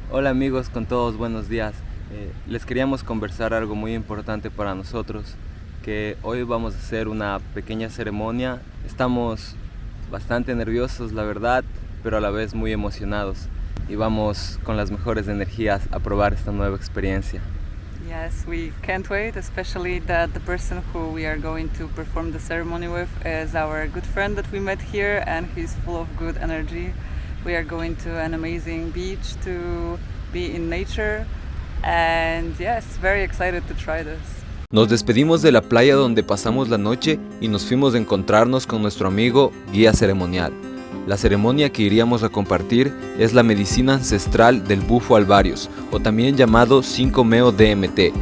Hola amigos con todos, buenos días. Les queríamos conversar algo muy importante para nosotros, que hoy vamos a hacer una pequeña ceremonia. Estamos bastante nerviosos, la verdad, pero a la vez muy emocionados y vamos con las mejores energías a probar esta nueva experiencia. Yes, we can't wait, especially that the person who we are going to perform the ceremony with is our good friend that we met here, and he's full of good energy. We are going to an amazing beach to be in nature, and yes, very excited to try this. Nos despedimos de la playa donde pasamos la noche y nos fuimos a encontrarnos con nuestro amigo guía ceremonial. La ceremonia que iríamos a compartir es la medicina ancestral del bufo alvarius, o también llamado 5-meo-DMT.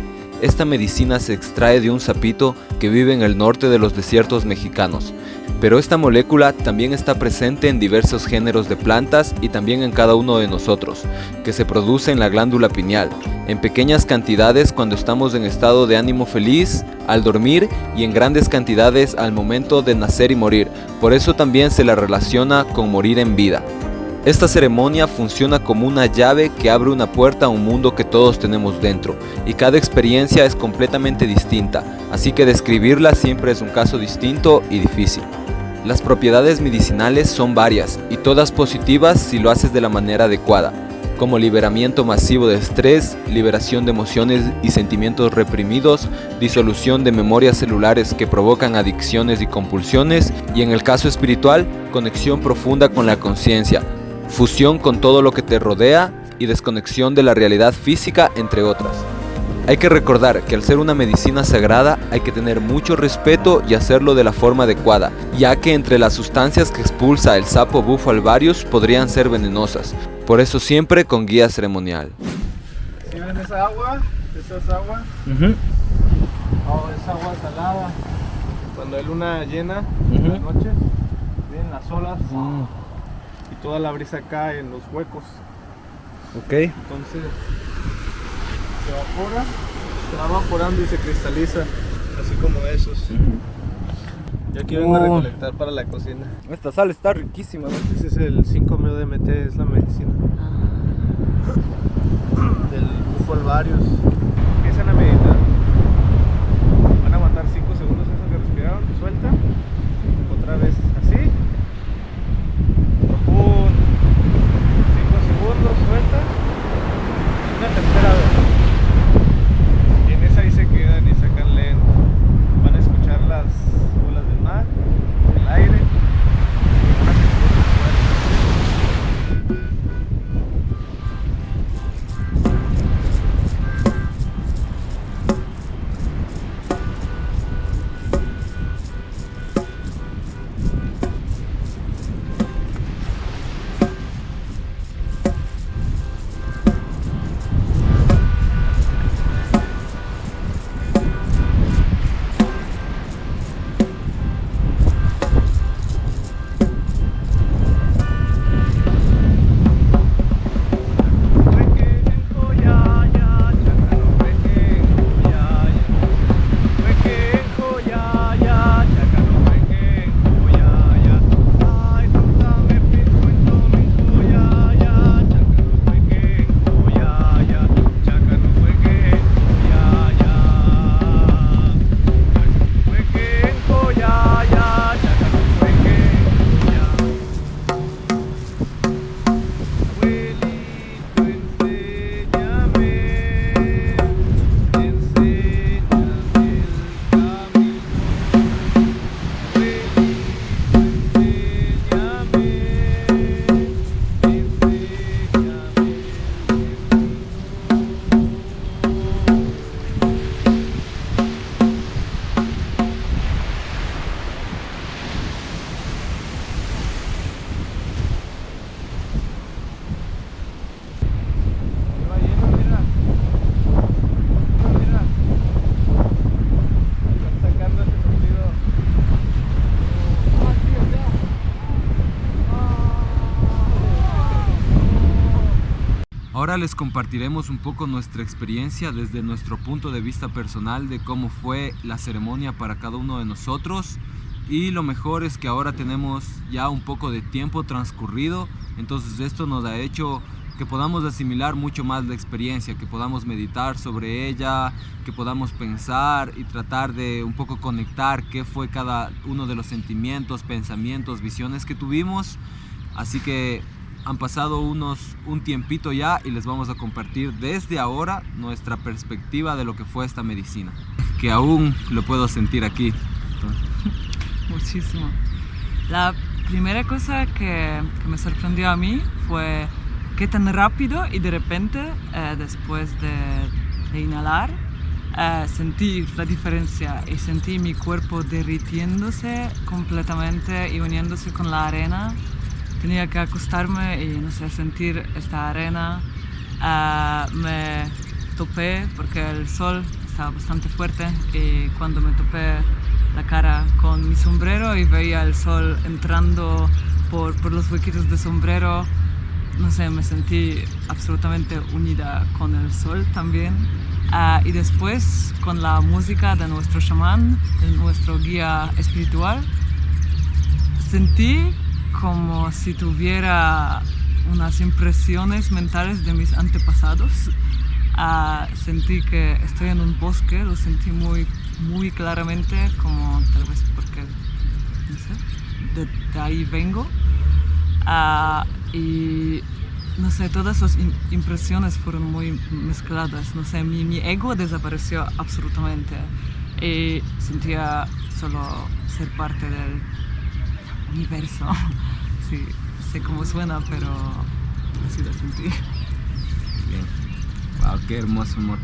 Esta medicina se extrae de un sapito que vive en el norte de los desiertos mexicanos. Pero esta molécula también está presente en diversos géneros de plantas y también en cada uno de nosotros, que se produce en la glándula pineal, en pequeñas cantidades cuando estamos en estado de ánimo feliz, al dormir y en grandes cantidades al momento de nacer y morir. Por eso también se la relaciona con morir en vida. Esta ceremonia funciona como una llave que abre una puerta a un mundo que todos tenemos dentro, y cada experiencia es completamente distinta, así que describirla siempre es un caso distinto y difícil. Las propiedades medicinales son varias y todas positivas si lo haces de la manera adecuada, como liberamiento masivo de estrés, liberación de emociones y sentimientos reprimidos, disolución de memorias celulares que provocan adicciones y compulsiones, y en el caso espiritual, conexión profunda con la conciencia, fusión con todo lo que te rodea y desconexión de la realidad física, entre otras. Hay que recordar que al ser una medicina sagrada hay que tener mucho respeto y hacerlo de la forma adecuada, ya que entre las sustancias que expulsa el sapo bufo alvarius podrían ser venenosas. Por eso siempre con guía ceremonial. ¿Sí ven esa agua? Esa es agua. Oh, es agua salada. Cuando hay luna llena en la noche, vienen las olas y toda la brisa cae en los huecos. Ok. Entonces se evapora, se va evaporando y se cristaliza, así como esos. Yo aquí vengo a recolectar para la cocina. Esta sal está riquísima, ¿no? Ese es el 5-meo-DMT, es la medicina del bufo alvarius. Empiezan a meditar. Van a aguantar 5 segundos eso que respiraron, suelta. Otra vez así. Profundo. 5 segundos, suelta. Una tercera vez. Y en esa ahí se quedan y sacan lento. Van a escuchar las olas del mar, el aire. Y van a sentir su fuerza. Ahora les compartiremos un poco nuestra experiencia desde nuestro punto de vista personal de cómo fue la ceremonia para cada uno de nosotros. Y lo mejor es que ahora tenemos ya un poco de tiempo transcurrido, entonces esto nos ha hecho que podamos asimilar mucho más la experiencia, que podamos meditar sobre ella, que podamos pensar y tratar de un poco conectar qué fue cada uno de los sentimientos, pensamientos, visiones que tuvimos. Así que han pasado un tiempito ya y les vamos a compartir desde ahora nuestra perspectiva de lo que fue esta medicina, que aún lo puedo sentir aquí. Muchísimo. La primera cosa que me sorprendió a mí fue que tan rápido y de repente, después de inhalar, sentí la diferencia y sentí mi cuerpo derritiéndose completamente y uniéndose con la arena. Tenía que acostarme y, no sé, sentir esta arena. Me topé porque el sol estaba bastante fuerte y cuando me topé la cara con mi sombrero y veía el sol entrando por los huequitos de sombrero, no sé, me sentí absolutamente unida con el sol también. Y después con la música de nuestro chamán, de nuestro guía espiritual, sentí como si tuviera unas impresiones mentales de mis antepasados. Sentí que estoy en un bosque, lo sentí muy claramente, como tal vez porque, no sé, de ahí vengo. Y no sé, todas esas impresiones fueron muy mezcladas. No sé, mi ego desapareció absolutamente y sentía solo ser parte del universo. Sí, sé cómo suena, pero así lo sentí. Bien. Wow, qué hermoso, amor.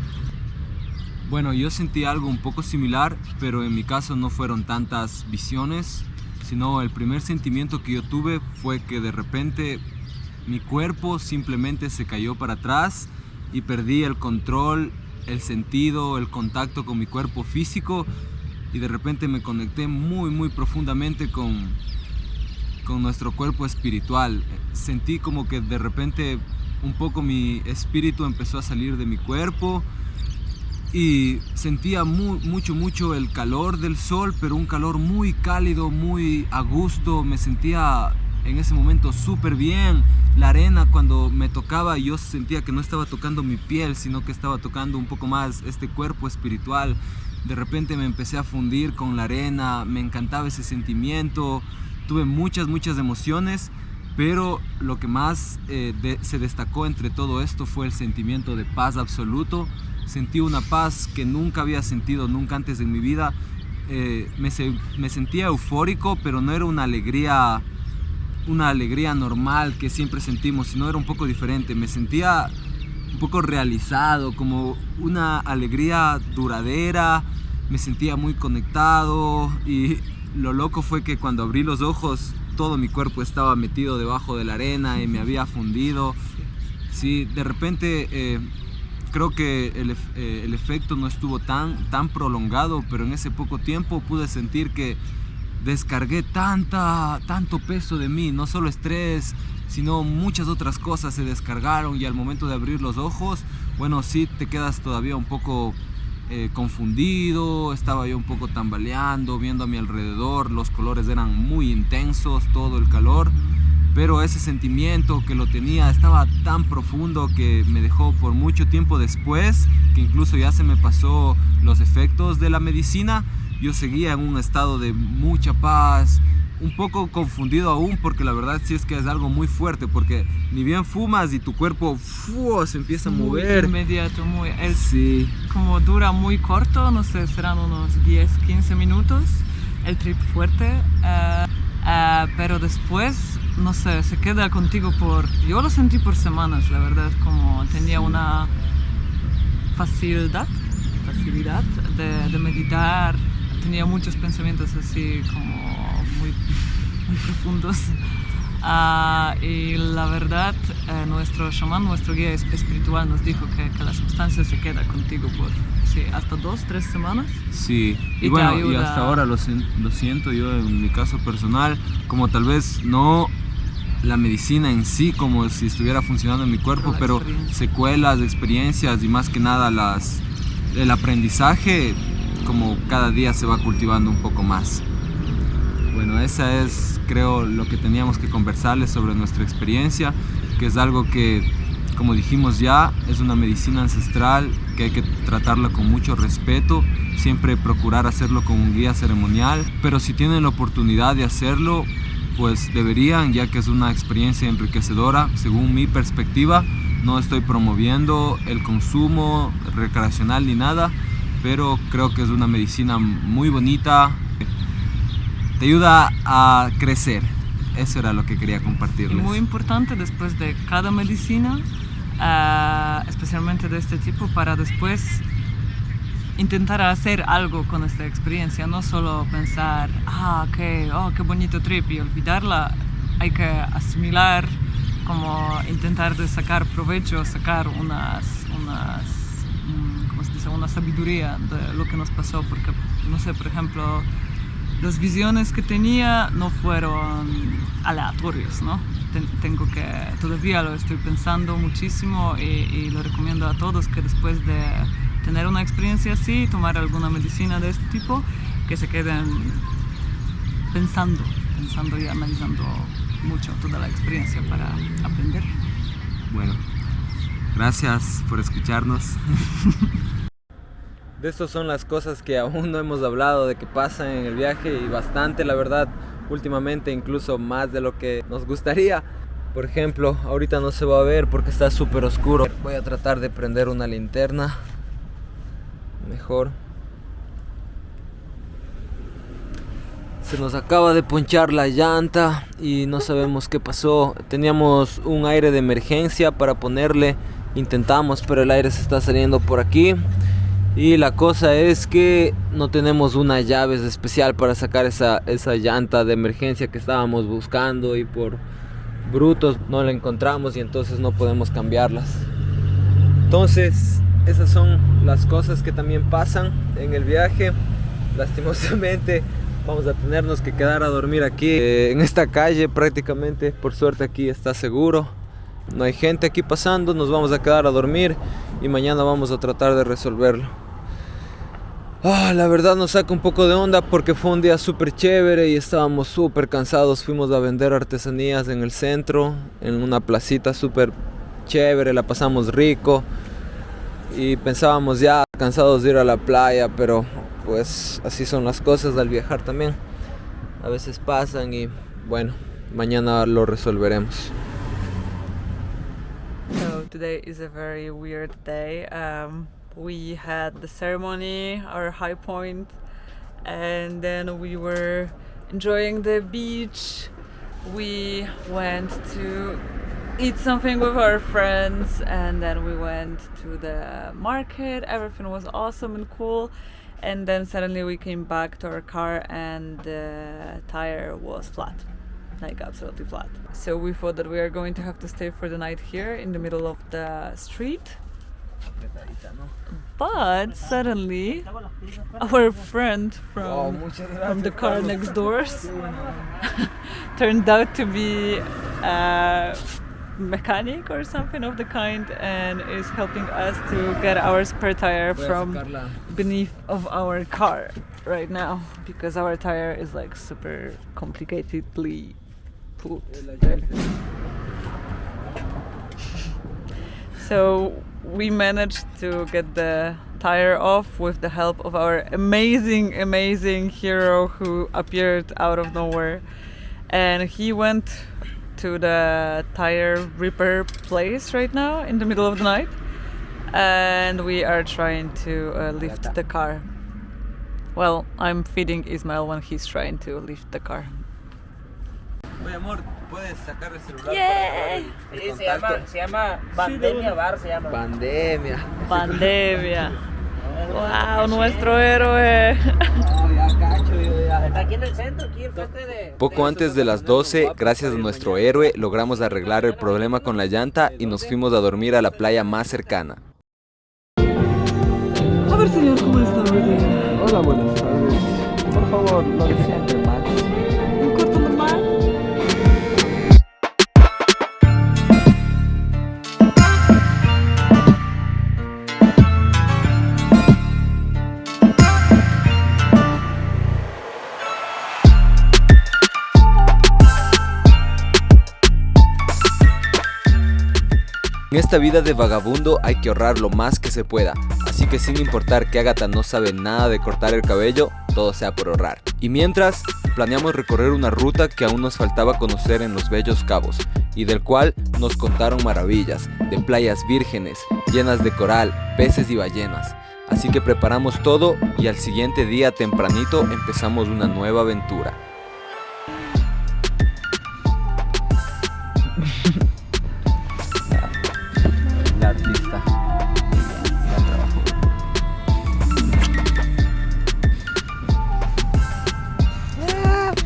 Bueno, yo sentí algo un poco similar, pero en mi caso no fueron tantas visiones, sino el primer sentimiento que yo tuve fue que de repente mi cuerpo simplemente se cayó para atrás y perdí el control, el sentido, el contacto con mi cuerpo físico, y de repente me conecté muy profundamente con nuestro cuerpo espiritual. Sentí como que de repente un poco mi espíritu empezó a salir de mi cuerpo y sentía mucho el calor del sol, pero un calor muy cálido, muy a gusto. Me sentía en ese momento súper bien. La arena, cuando me tocaba, yo sentía que no estaba tocando mi piel, sino que estaba tocando un poco más este cuerpo espiritual. De repente me empecé a fundir con la arena, me encantaba ese sentimiento. Tuve muchas emociones, pero lo que más se destacó entre todo esto fue el sentimiento de paz absoluto. Sentí una paz que nunca había sentido nunca antes en mi vida. Me sentía eufórico, pero no era una alegría normal que siempre sentimos, sino era un poco diferente. Me sentía un poco realizado, como una alegría duradera. Me sentía muy conectado y lo loco fue que cuando abrí los ojos todo mi cuerpo estaba metido debajo de la arena y me había fundido. Sí, de repente creo que el efecto no estuvo tan prolongado, pero en ese poco tiempo pude sentir que descargué tanto peso de mí, no solo estrés, sino muchas otras cosas se descargaron, y al momento de abrir los ojos, bueno, sí te quedas todavía un poco confundido. Estaba yo un poco tambaleando, viendo a mi alrededor, los colores eran muy intensos, todo el calor, pero ese sentimiento que lo tenía estaba tan profundo que me dejó por mucho tiempo después, que incluso ya se me pasó los efectos de la medicina. Yo seguía en un estado de mucha paz, un poco confundido aún, porque la verdad sí es que es algo muy fuerte, porque ni bien fumas y tu cuerpo se empieza a mover. Muy inmediato, sí. Como dura muy corto, no sé, serán unos 10-15 minutos el trip fuerte, pero después, no sé, se queda contigo yo lo sentí por semanas, la verdad, como tenía una facilidad de meditar. Tenía muchos pensamientos así como muy profundos, y la verdad nuestro chamán, nuestro guía espiritual nos dijo que la sustancia se queda contigo por hasta 2-3 semanas. Sí, y bueno, y hasta ahora lo siento yo en mi caso personal, como tal vez no la medicina en sí como si estuviera funcionando en mi cuerpo, pero secuelas, experiencias y más que nada el aprendizaje, como cada día se va cultivando un poco más. Bueno, esa es, creo, lo que teníamos que conversarles sobre nuestra experiencia, que es algo que Como dijimos ya, es una medicina ancestral que hay que tratarla con mucho respeto, siempre procurar hacerlo con un guía ceremonial, pero si tienen la oportunidad de hacerlo, pues deberían, ya que es una experiencia enriquecedora. Según mi perspectiva, no estoy promoviendo el consumo recreacional ni nada, pero creo que es una medicina muy bonita, te ayuda a crecer. Eso era lo que quería compartirles. Muy importante después de cada medicina, especialmente de este tipo, para después intentar hacer algo con esta experiencia, no solo pensar, qué bonito trip y olvidarla. Hay que asimilar, como intentar de sacar provecho, sacar una sabiduría de lo que nos pasó, porque, no sé, por ejemplo, las visiones que tenía no fueron aleatorios, ¿no? Todavía lo estoy pensando muchísimo y lo recomiendo a todos que después de tener una experiencia así, tomar alguna medicina de este tipo, que se queden pensando y analizando mucho toda la experiencia para aprender. Bueno, gracias por escucharnos. De estas son las cosas que aún no hemos hablado, de que pasan en el viaje, y bastante, la verdad, últimamente, incluso más de lo que nos gustaría. Por ejemplo, ahorita no se va a ver porque está súper oscuro. Voy a tratar de prender una linterna mejor. Se nos acaba de ponchar la llanta y no sabemos qué pasó. Teníamos un aire de emergencia para ponerle, intentamos, pero el aire se está saliendo por aquí. Y la cosa es que no tenemos una llave especial para sacar esa llanta de emergencia que estábamos buscando, y por brutos no la encontramos y entonces no podemos cambiarlas. Entonces esas son las cosas que también pasan en el viaje. Lastimosamente vamos a tenernos que quedar a dormir aquí en esta calle prácticamente. Por suerte aquí está seguro, no hay gente aquí pasando. Nos vamos a quedar a dormir y mañana vamos a tratar de resolverlo. La verdad nos saca un poco de onda porque fue un día súper chévere y estábamos súper cansados. Fuimos a vender artesanías en el centro, en una placita súper chévere, la pasamos rico y pensábamos ya cansados de ir a la playa, pero pues así son las cosas al viajar también. A veces pasan y bueno, mañana lo resolveremos. So today is a very weird day. We had the ceremony, our high point, and then we were enjoying the beach. We went to eat something with our friends, and then we went to the market. Everything was awesome and cool. And then suddenly we came back to our car and the tire was flat. Like absolutely flat. So we thought that we are going to have to stay for the night here in the middle of the street. But suddenly our friend from the car next door turned out to be a mechanic or something of the kind, and is helping us to get our spare tire from beneath of our car right now, because our tire is like super complicatedly put. So we managed to get the tire off with the help of our amazing hero who appeared out of nowhere, and he went to the tire repair place right now in the middle of the night, and we are trying to lift the car. Well, I'm feeding Ismael when he's trying to lift the car. Oye, amor, ¿puedes sacar el celular? Yay! Sí, se llama Pandemia Bar, se llama. Pandemia. Wow, nuestro héroe. Está aquí en el centro, aquí enfrente de... Poco antes de las 12, gracias a nuestro héroe, logramos arreglar el problema con la llanta y nos fuimos a dormir a la playa más cercana. A ver, señor, ¿cómo está? Hola, buenas tardes. Por favor, lo de siempre, Max. ¿Un corto normal? En esta vida de vagabundo hay que ahorrar lo más que se pueda, así que sin importar que Ágata no sabe nada de cortar el cabello, todo sea por ahorrar. Y mientras, planeamos recorrer una ruta que aún nos faltaba conocer en los Bellos Cabos, y del cual nos contaron maravillas, de playas vírgenes, llenas de coral, peces y ballenas. Así que preparamos todo y al siguiente día tempranito empezamos una nueva aventura. La artista.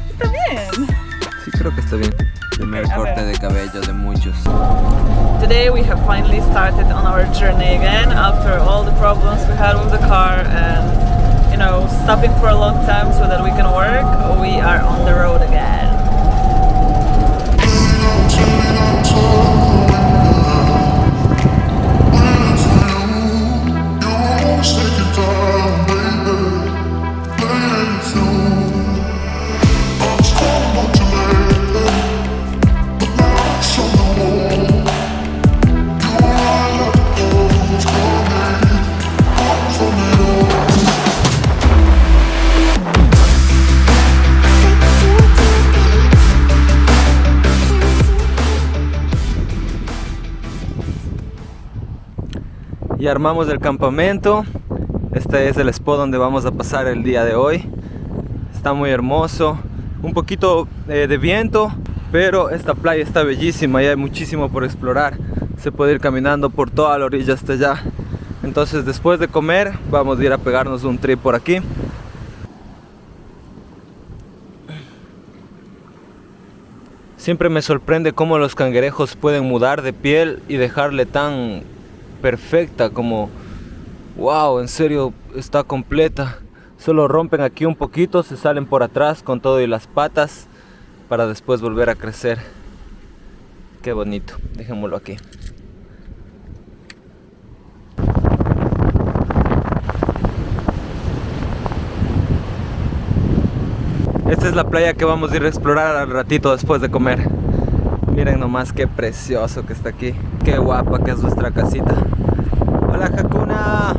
Está bien. Sí, creo que está bien. Primer Okay, corte de cabello de muchos. Today we have finally started on our journey again after all the problems we had with the car and, you know, stopping for a long time so that we can work. We are on the road again. Y armamos el campamento. Este es el spot donde vamos a pasar el día de hoy. Está muy hermoso, un poquito de viento, pero esta playa está bellísima y hay muchísimo por explorar. Se puede ir caminando por toda la orilla hasta allá. Entonces después de comer vamos a ir a pegarnos un trip por aquí. Siempre me sorprende cómo los cangrejos pueden mudar de piel y dejarle tan perfecta, como wow, en serio está completa. Solo rompen aquí un poquito, se salen por atrás con todo y las patas para después volver a crecer. Qué bonito, dejémoslo aquí. Esta es la playa que vamos a ir a explorar al ratito después de comer. Miren nomás qué precioso que está aquí. Qué guapa que es nuestra casita. Hola, Hakuna.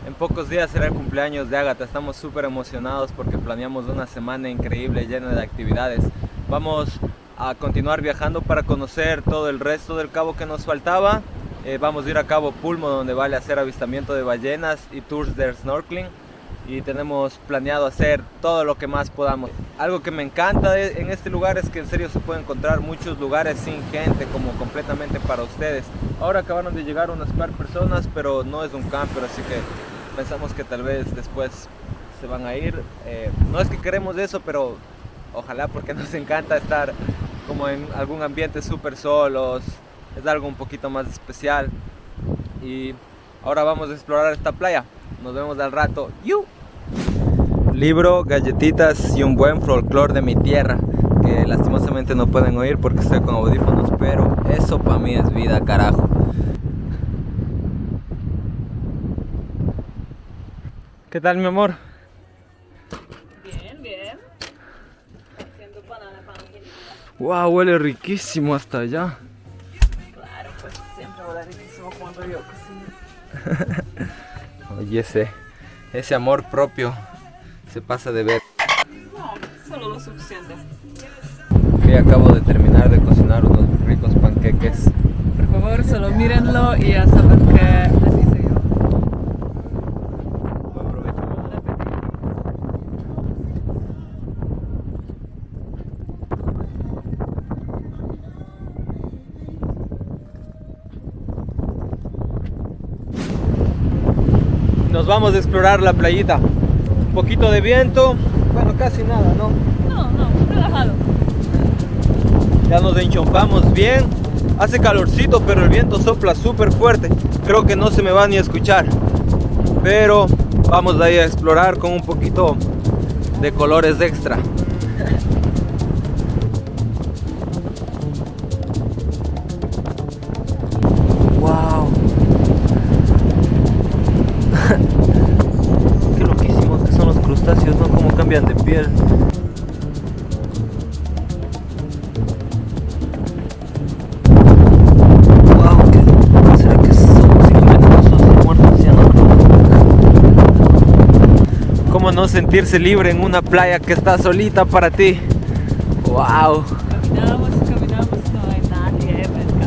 En pocos días será el cumpleaños de Ágata. Estamos súper emocionados porque planeamos una semana increíble llena de actividades. Vamos a continuar viajando para conocer todo el resto del cabo que nos faltaba. Vamos a ir a Cabo Pulmo, donde vale hacer avistamiento de ballenas y tours de snorkeling. Y tenemos planeado hacer todo lo que más podamos. Algo que me encanta en este lugar es que en serio se puede encontrar muchos lugares sin gente, como completamente para ustedes. Ahora acabaron de llegar unas par personas, pero no es un camper, así que pensamos que tal vez después se van a ir. No es que queremos eso, pero ojalá, porque nos encanta estar como en algún ambiente súper solos. Es algo un poquito más especial. Y ahora vamos a explorar esta playa. Nos vemos al rato. ¡Yu! Libro, galletitas y un buen folclore de mi tierra, que lastimosamente no pueden oír porque estoy con audífonos, pero eso para mí es vida, carajo. ¿Qué tal, mi amor? Bien, bien. Haciendo banana pancakes. Wow, huele riquísimo hasta allá. Claro, pues siempre huele riquísimo cuando yo cocino. Oye, ese amor propio se pasa de ver. No, solo lo suficiente. Que acabo de terminar de cocinar unos ricos panqueques. Por favor, solo mírenlo y ya saben que les hice yo. Buen provecho. Nos vamos a explorar la playita. Un poquito de viento, bueno, casi nada, ¿no? No, relajado. Ya nos enchompamos bien. Hace calorcito, pero el viento sopla súper fuerte. Creo que no se me va ni a escuchar. Pero vamos de ahí a explorar con un poquito de colores extra. Wow. Qué loquísimos que son los crustáceos, ¿no? Cómo cambian de piel. no sentirse libre en una playa que está solita para ti? ¡Wow! Caminamos, no hay nadie, me encanta.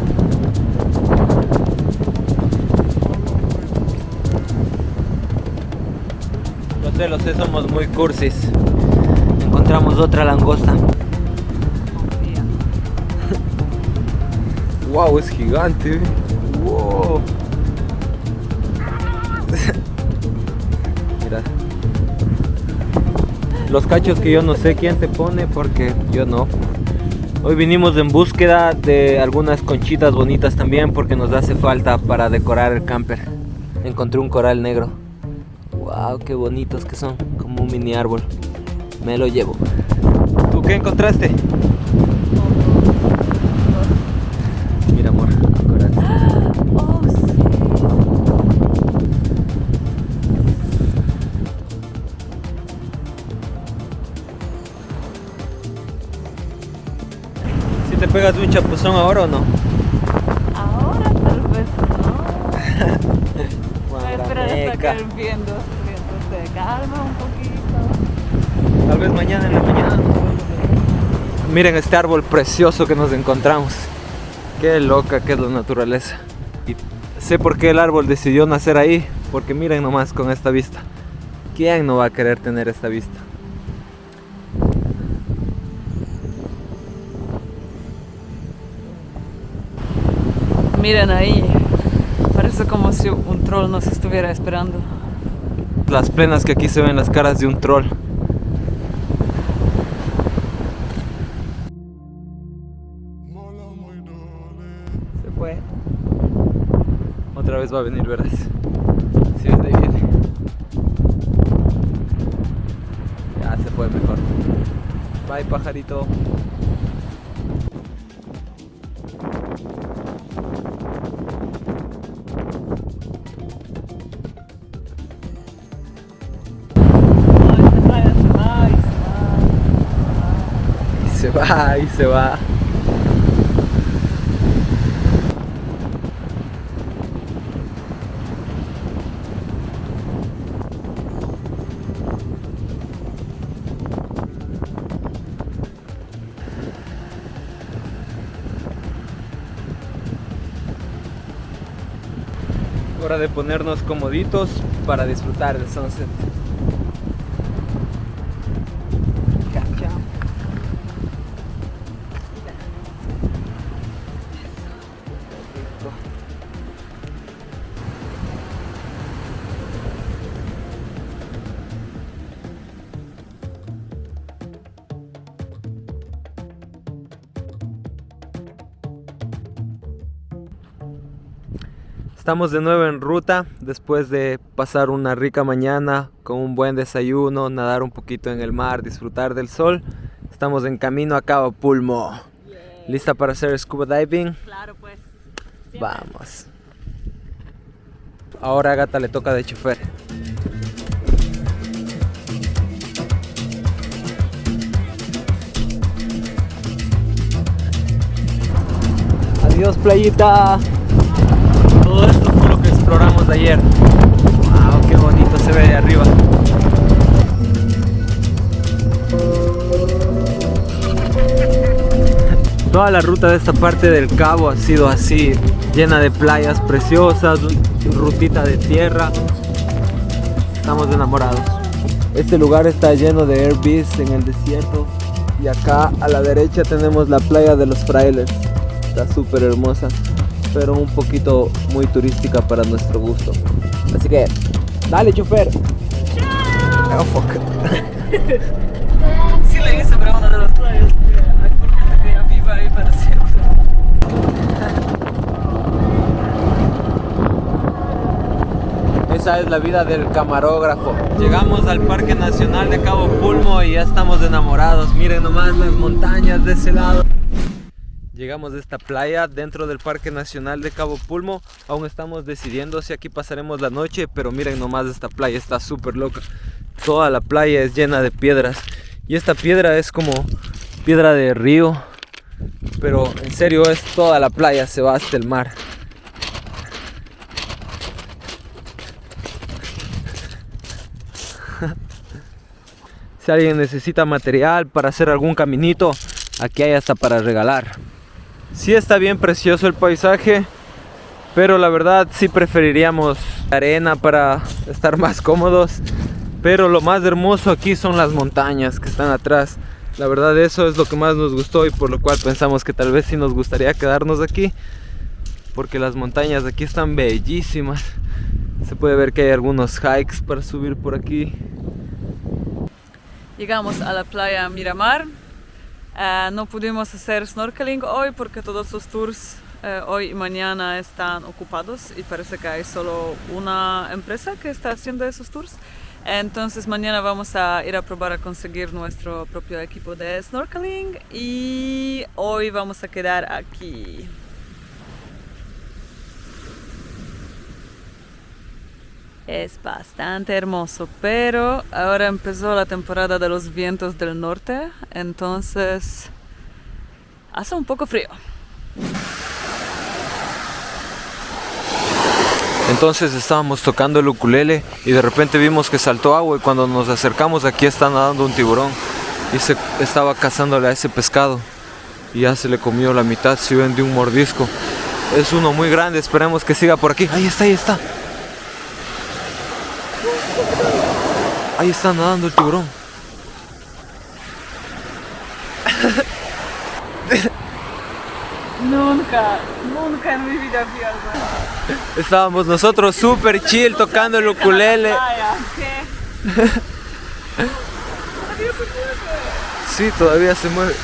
Lo sé, somos muy cursis. Encontramos otra langosta. ¡Wow! Es gigante. ¡Wow! Mira. Los cachos que yo no sé quién te pone porque yo no. Hoy vinimos en búsqueda de algunas conchitas bonitas también porque nos hace falta para decorar el camper. Encontré un coral negro. Wow, qué bonitos que son, como un mini árbol. Me lo llevo. ¿Tú qué encontraste? Mira, amor, coral. Oh, sí. ¿Si te pegas un chapuzón ahora o no? Ahora tal vez no. Voy a esperar hasta que el viento se calma un poquito. Tal vez mañana en la mañana. Miren este árbol precioso que nos encontramos. Qué loca que es la naturaleza. Y sé por qué el árbol decidió nacer ahí. Porque miren nomás con esta vista. ¿Quién no va a querer tener esta vista? Miren ahí. Parece como si un troll nos estuviera esperando. Las plenas que aquí se ven las caras de un troll. Se fue. Otra vez va a venir, verás. Sí, desde ahí viene. Ya se fue mejor. Bye, pajarito. Y se va. Hora de ponernos comoditos para disfrutar del sunset. Estamos de nuevo en ruta después de pasar una rica mañana con un buen desayuno, nadar un poquito en el mar, disfrutar del sol. Estamos en camino a Cabo Pulmo. Yeah. ¿Lista para hacer scuba diving? Claro, pues. Siempre. Vamos. Ahora a Gata le toca de chofer. Adiós, playita. Todo esto fue lo que exploramos ayer. Wow, qué bonito se ve de arriba. Toda la ruta de esta parte del cabo ha sido así, llena de playas preciosas, rutita de tierra. Estamos enamorados. Este lugar está lleno de Airbnbs en el desierto. Y acá a la derecha tenemos la playa de los Frailes. Está súper hermosa, pero un poquito muy turística para nuestro gusto. Así que, dale, chofer. Oh, fuck. Sí le hice para una de las playas. Hay gente que ya vive ahí para siempre. Esa es la vida del camarógrafo. Llegamos al Parque Nacional de Cabo Pulmo y ya estamos enamorados. Miren nomás las montañas de ese lado. Llegamos a esta playa dentro del Parque Nacional de Cabo Pulmo. Aún estamos decidiendo si aquí pasaremos la noche, pero miren nomás esta playa, está súper loca. Toda la playa es llena de piedras. Y esta piedra es como piedra de río, pero en serio es toda la playa, se va hasta el mar. Si alguien necesita material para hacer algún caminito, aquí hay hasta para regalar. Sí está bien precioso el paisaje, pero la verdad sí preferiríamos arena para estar más cómodos. Pero lo más hermoso aquí son las montañas que están atrás. La verdad eso es lo que más nos gustó y por lo cual pensamos que tal vez sí nos gustaría quedarnos aquí, porque las montañas de aquí están bellísimas. Se puede ver que hay algunos hikes para subir por aquí. Llegamos a la playa Miramar. No pudimos hacer snorkeling hoy porque todos los tours hoy y mañana están ocupados y parece que hay solo una empresa que está haciendo esos tours. Entonces mañana vamos a ir a probar a conseguir nuestro propio equipo de snorkeling y hoy vamos a quedar aquí. Es bastante hermoso, pero ahora empezó la temporada de los vientos del norte, entonces hace un poco frío. Entonces estábamos tocando el ukulele y de repente vimos que saltó agua y cuando nos acercamos aquí está nadando un tiburón y se estaba cazándole a ese pescado y ya se le comió la mitad, si ven, de un mordisco. Es uno muy grande, esperemos que siga por aquí. Ahí está, ahí está. Ahí está nadando el tiburón. Nunca en mi vida vi algo. Estábamos nosotros súper chill tocando el ukulele. ¿Qué? Sí, todavía se mueve.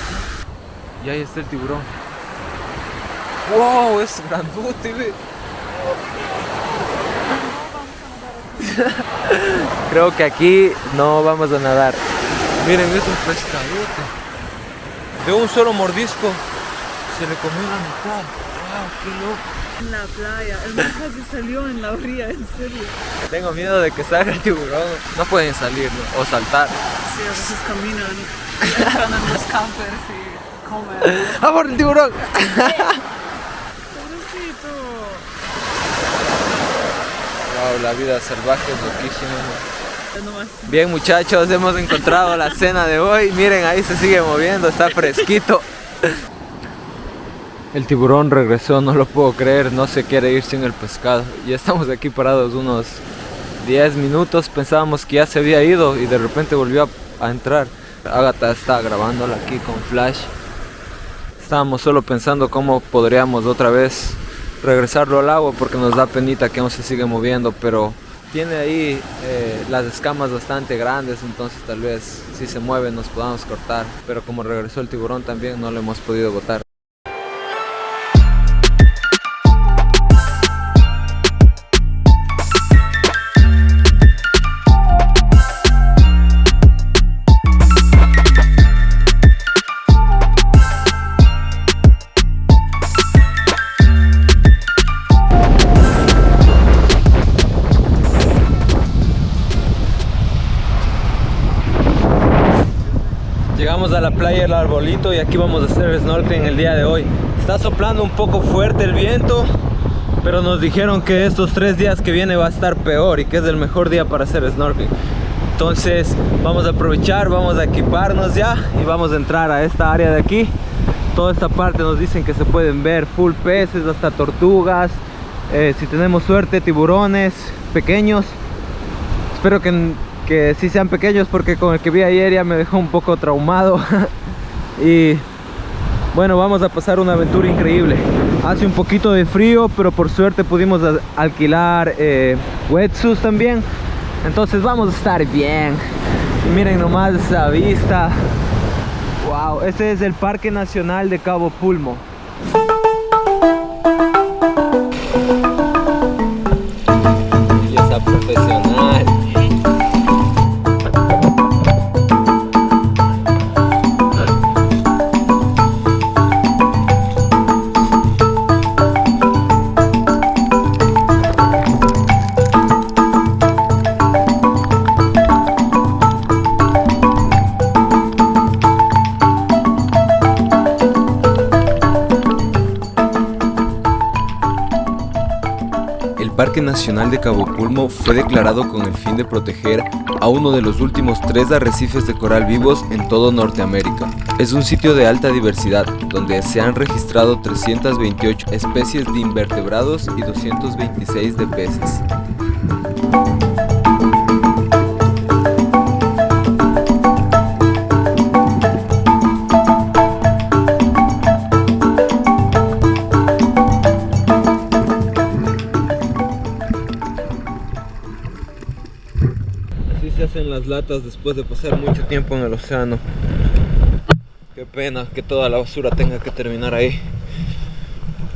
Y ahí está el tiburón. ¡Wow! Es grandote, ve. Creo que aquí no vamos a nadar. Miren, es un pescadote. De un solo mordisco se le comió la mitad. ¡Wow! ¡Qué loco! En la playa, el mar casi salió en la orilla, en serio. Tengo miedo de que salga el tiburón. No pueden salir, ¿no? O saltar. Sí, a veces caminan, entran en los campers y comen. ¡Ah, por el tiburón! Pobrecito. Wow, la vida salvaje es loquísima. Nomás. Bien, muchachos, hemos encontrado la cena de hoy. Miren, ahí se sigue moviendo, está fresquito. El tiburón regresó, no lo puedo creer, no se quiere ir sin el pescado. Ya estamos aquí parados unos 10 minutos, pensábamos que ya se había ido y de repente volvió a entrar. Agatha está grabándola aquí con flash. Estábamos solo pensando cómo podríamos otra vez regresarlo al agua porque nos da penita que aún se sigue moviendo, pero tiene ahí las escamas bastante grandes, entonces tal vez si se mueve nos podamos cortar, pero como regresó el tiburón también no lo hemos podido botar. Llegamos a la playa del Arbolito y aquí vamos a hacer snorkeling el día de hoy. Está soplando un poco fuerte el viento, pero nos dijeron que estos 3 días que viene va a estar peor y que es el mejor día para hacer snorkeling. Entonces vamos a aprovechar, vamos a equiparnos ya y vamos a entrar a esta área de aquí. Toda esta parte nos dicen que se pueden ver full peces, hasta tortugas, si tenemos suerte tiburones pequeños. Espero que sí sean pequeños porque con el que vi ayer ya me dejó un poco traumado. Y bueno, vamos a pasar una aventura increíble. Hace un poquito de frío, pero por suerte pudimos alquilar wetsuits también. Entonces vamos a estar bien. Y miren nomás esa vista. Wow, este es el Parque Nacional de Cabo Pulmo. Y está profesional. Parque Nacional de Cabo Pulmo fue declarado con el fin de proteger a uno de los últimos 3 arrecifes de coral vivos en todo Norteamérica. Es un sitio de alta diversidad, donde se han registrado 328 especies de invertebrados y 226 de peces. Así se hacen las latas después de pasar mucho tiempo en el océano. Qué pena que toda la basura tenga que terminar ahí.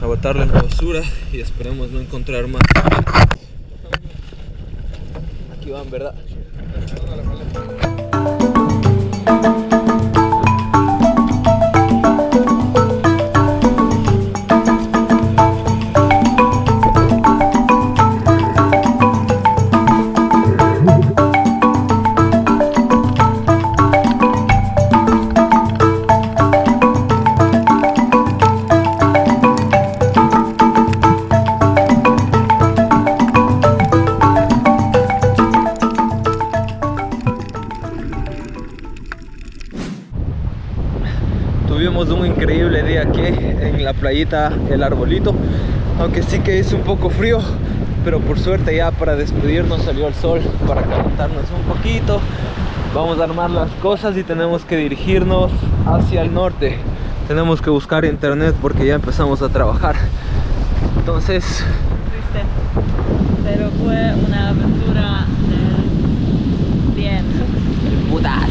A botarla en la basura y esperemos no encontrar más. Aquí van, ¿verdad? Tuvimos un increíble día aquí en la playita El Arbolito, aunque sí que hizo un poco frío, pero por suerte ya para despedirnos salió el sol para calentarnos un poquito. Vamos a armar las cosas y tenemos que dirigirnos hacia el norte. Tenemos que buscar internet porque ya empezamos a trabajar. Entonces... Triste, pero fue una aventura bien. ¡Putas!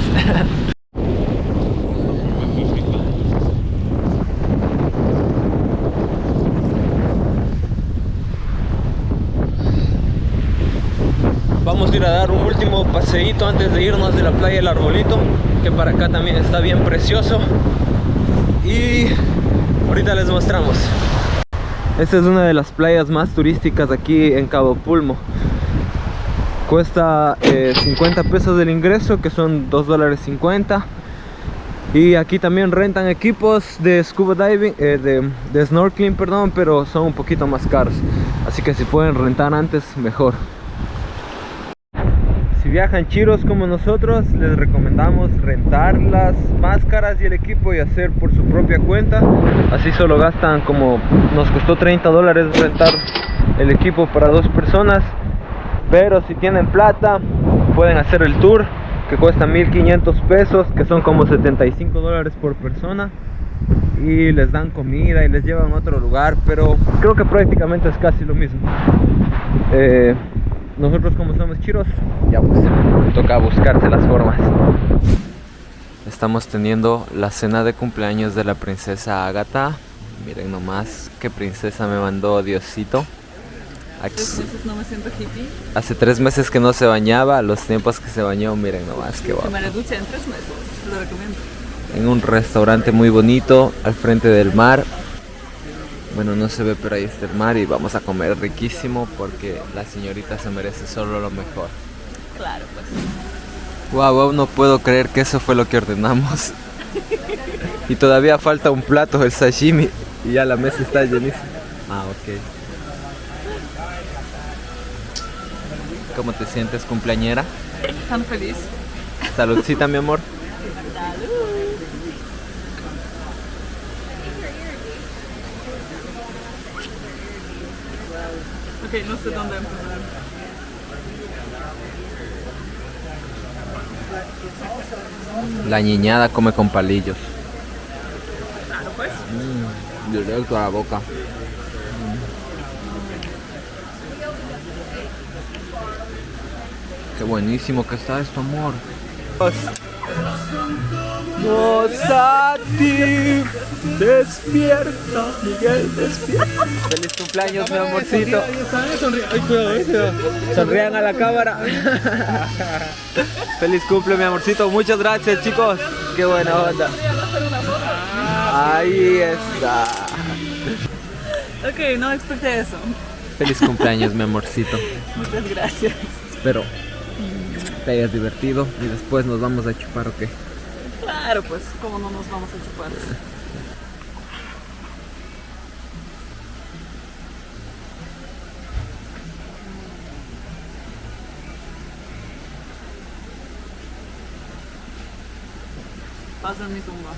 Vamos a ir a dar un último paseíto antes de irnos de la playa El Arbolito, que para acá también está bien precioso. Y ahorita les mostramos. Esta es una de las playas más turísticas aquí en Cabo Pulmo. Cuesta 50 pesos el ingreso, que son $2.50. Y aquí también rentan equipos de scuba diving, de snorkeling, perdón, pero son un poquito más caros. Así que si pueden rentar antes, mejor. Si viajan chiros como nosotros, les recomendamos rentar las máscaras y el equipo y hacer por su propia cuenta. Así solo gastan como... nos costó $30 rentar el equipo para 2 personas. Pero si tienen plata, pueden hacer el tour, que cuesta 1.500 pesos, que son como $75 por persona. Y les dan comida y les llevan a otro lugar, pero creo que prácticamente es casi lo mismo. Nosotros como somos chiros, ya pues toca buscarse las formas. Estamos teniendo la cena de cumpleaños de la princesa Ágata. Miren nomás qué princesa me mandó Diosito. Aquí, 3 meses no me siento hippie. hace 3 meses que no se bañaba, los tiempos que se bañó, miren nomás qué guapo. Me ducha en 3 meses, lo recomiendo. En un restaurante muy bonito al frente del mar. Bueno, no se ve, pero ahí está el mar y vamos a comer riquísimo porque la señorita se merece solo lo mejor. Claro, pues. Wow, no puedo creer que eso fue lo que ordenamos. Y todavía falta un plato, el sashimi, y ya la mesa está llenísima. Ah, ok. ¿Cómo te sientes, cumpleañera? Tan feliz. Saludcita, mi amor. Ok, no sé dónde empezar. La niñada come con palillos. Claro, pues. Directo a la boca. Qué buenísimo que está esto, amor. Mozati, despierta, Miguel, despierta. Feliz cumpleaños, mi amorcito. Sonrían a la cámara. Feliz cumple, mi amorcito. Muchas gracias, chicos. Qué buena onda. Ahí está. Ok, no expecté eso. Feliz cumpleaños, mi amorcito. Muchas gracias. Espero te hayas divertido y después nos vamos a chupar, ¿o qué? Claro, pues, ¿cómo no nos vamos a chupar? Paso en mi tumba.